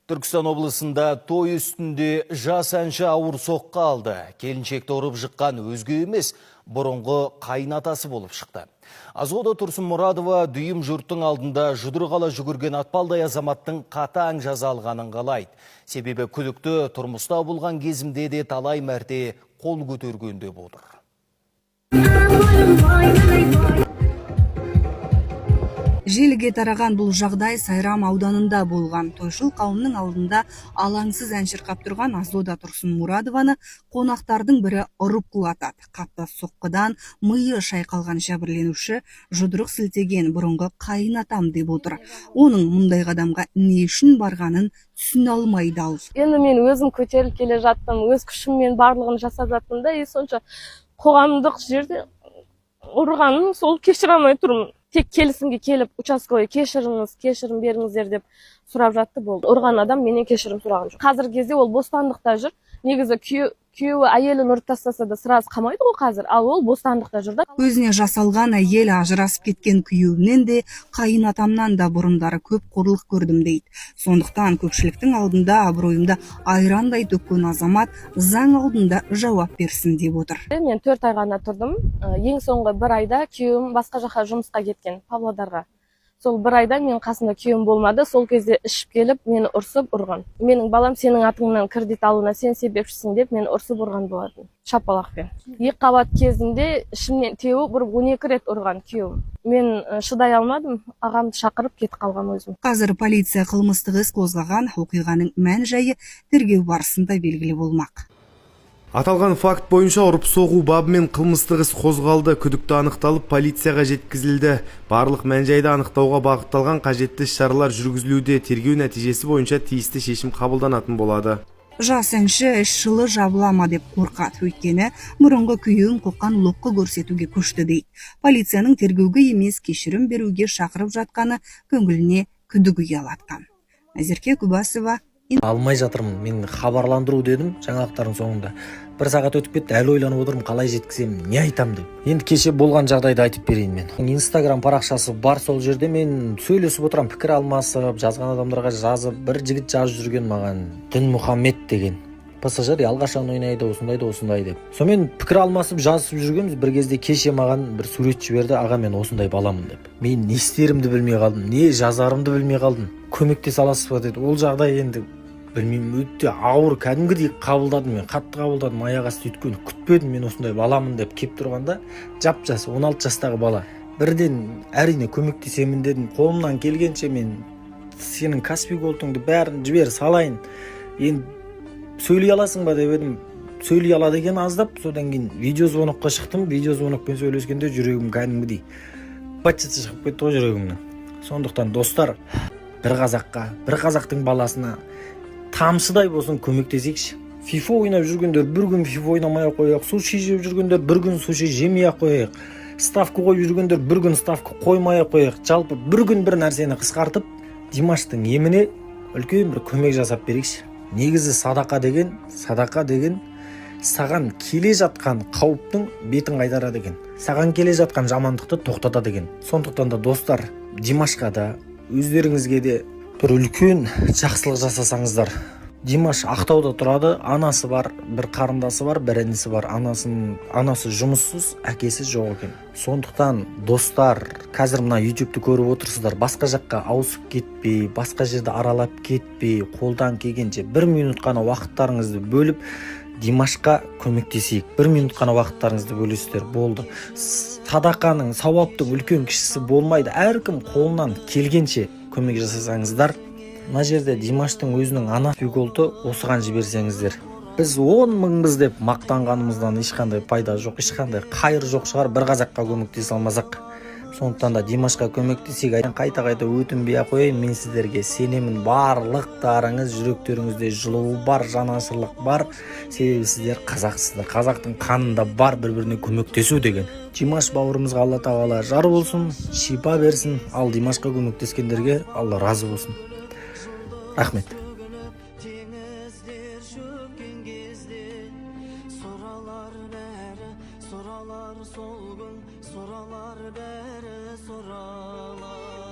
Түркістан облысында той үстінде жас әнші ауыр соққы алды. Келіншекті ұрып жыққан өзге емес, бұрынғы қайнатасы болып шықты. Азода Тұрсынмұрадова дүйім жұрттың алдында жұдырғала жүгірген атпалдай азаматтың қатаң жаза алғанын қалайды. Себебі күдікті тұрмыста болған кезімде де талай мәрте қол көтергенде деп отыр. Желіге тараған бұл жағдай Сайрам ауданында болған. Тойшыл қауымның алдында алаңсыз ән шырқап тұрған Азода Тұрсынмұрадованы қонақтардың бірі ұрып құлатады. Қатты соққыдан миы шайқалған жәбірленуші жұдырық сілтеген бұрынғы қайынатам деп отыр. Оның мұндай қадамға не үшін барғанын түсіне алмайды ал. Енді мен өзім көтеріліп келе жаттым, өз күшіммен барлығын жасап жаттым да, сонша қоғамдық жерде ұрғанын сол кешіре алмай тұрмын. Тек келісімге келіп, участковый кешірім беріңіздер деп сұрап жатты болды. Ұрған адам менен кешірім сұраған жоқ. Қазіргі кезде ол бостандықта жүр. Негізі күйеуі әйелін ұрып тастаса да сразу қамайды ғой қазір, ал ол бостандықта жүр да. Өзіне жасалған әйел ажырасып кеткен күйеуінен де, қайынатамнан да бұрындары көп қорлық көрдім дейді. Сондықтан көпшіліктің алдында абыройымды айрандай төккен азамат заң алдында жауап берсін деп отыр. Мен 4 ай ғана тұрдым. Ең соңғы 1 айда күйеуім басқа жаққа жұмысқа кеткен, Павлодарға. Сол 1 айда мен қасында күйеуім болмады. Сол кезде ішіп келіп, мені ұрсып ұрған. Менің балам сенің атыңнан кредит алуына сен себепшісің деп мені ұрсып ұрған болатын. Шапалақпен. 2 қабат кезінде ішімнен теуіп ұрып 12 рет ұрған күйеуім. Мен шыдай алмадым, ағамды шақырып кетіп қалған өзім. Қазір полиция қылмыстық іс қозғаған, оқиғаның мән-жайы тергеу барысында белгілі болмақ. Аталған факт бойынша ұрып-соғу бабымен қылмыстық іс қозғалды, күдікті анықталып, полицияға жеткізілді. Барлық мән-жайды анықтауға бағытталған қажетті шаралар жүргізілуде. Тергеу нәтижесі бойынша тиісті шешім қабылданатын болады. Жас әнші жылы жабылама деп қорқады, өйткені бұрынғы күйеуін қоқан лоққы көрсетуге көшті дейді. Полицияның тергеуге емес кешірім беруге шақырып жатқаны көңіліне күдік ұялатқан. Назерке Күбасова. Алмай жатырмын. Мен хабарландыру дедім жаңалықтардың соңында. 1 сағат өтіп кетті, әлі ойланып отырмын, қалай жеткіземін, не айтам деп. Енді кеше болған жағдайды айтып берейін мен. Инстаграм парақшасы бар, сол жерде мен сөйлесіп отырам, пікір алмасып, жазған адамдарға жазып, бір жігіт жазып жүрген маған, Дінмұхаммед деген. Пассажир алғашан ойнайды, осындай деп. Сонымен пікір алмасып жазып жүргенбіз. Bir кезде кеше маған бір сурет жіберді, аға мен осындай баламын деп. Мен не істерімді білмей қалдым, не жазарымды білмей қалдым. Көмектесе аласыз ба деді. Ол жағдай енді білмеймін, өте ауыр, кәдімгідей қабылдадым, мен қатты қабылдадым, аяқ асты өйткені күтпедім мен осындай баламын деп кеп тұрғанда, жап-жас 16 жастағы бала. Бірден әрине көмектесемін дедім, қолымнан келгенше мен сенің Каспий голдыңды бәрін жібер салайын. Енді сөйлей аласың ба деп едім, сөйлей алады екен аздап, содан кейін видеозвонокқа шықтым, видеозвонокпен сөйлескенде жүрегім кәдімгідей бачыты шығып кетті ғой жүрегімнен. Сондықтан достар, бір қазақтың баласына тамшыдай болсын көмектесейікші. FIFA ойнап жүргендер бір күн FIFA ойнамай қояйық, суши жеп жүргендер бір күн суши жемей қояйық, ставка қойып жүргендер бір күн ставка қоймай қояйық. Жалпы бір күн бір нәрсені қысқартып, Димаштың еміне үлкен бір көмек жасап берейікші. Негізі садақа деген саған келе жатқан қауіптің бетін қайтарады екен. Саған келе жатқан жамандықты тоқтатады екен. Сондықтан да достар, Димашқа да өздеріңізге де бір үлкен жақсылық жасасаңыздар. Димаш Ақтауда тұрады, анасы бар, бір қарындасы бар, бір інісі бар. Анасы жұмыссыз, әкесі жоқ екен. Сондықтан достар, қазір мына YouTube'ты көріп отырсыздар, басқа жаққа ауысып кетпей, басқа жерді аралап кетпей, қолдан келгенше 1 минут қана уақыттарыңызды бөліп Димашқа көмектесейік. 1 минут қана уақыттарыңызды бөлесіздер, болды. Садақаның, сауаптың үлкен кішісі болмайды. Әркім қолынан келгенше көмек жасасаңыздар. Мына жерде Димаштың өзінің анасы голды осыған жіберсеңіздер. Біз 10 мыңбыз деп мақтанғанымыздан ешқандай пайда жоқ, ешқандай қайыр жоқ шығар, бір қазаққа көмектесе алмасақ. Сондықтан да Димашқа көмектесейік. Қайта өтінбей қояйын, мен сіздерге сенемін, барлықтарыңыз жүректеріңізде жылуы бар, жанашырлық бар. Себебі сіздер қазақсыздар. Қазақтың қанында бар бір-біріне көмектесу деген. Димаш бауырымызға Алла тағала жар болсын, шипа берсін. Ал Димашқа көмектескендерге Алла разы болсын. Рахмет. Теңіздер шөккен кезде сұралар бәрі, сұралар сол күн, сұралар бәрі, сұралар.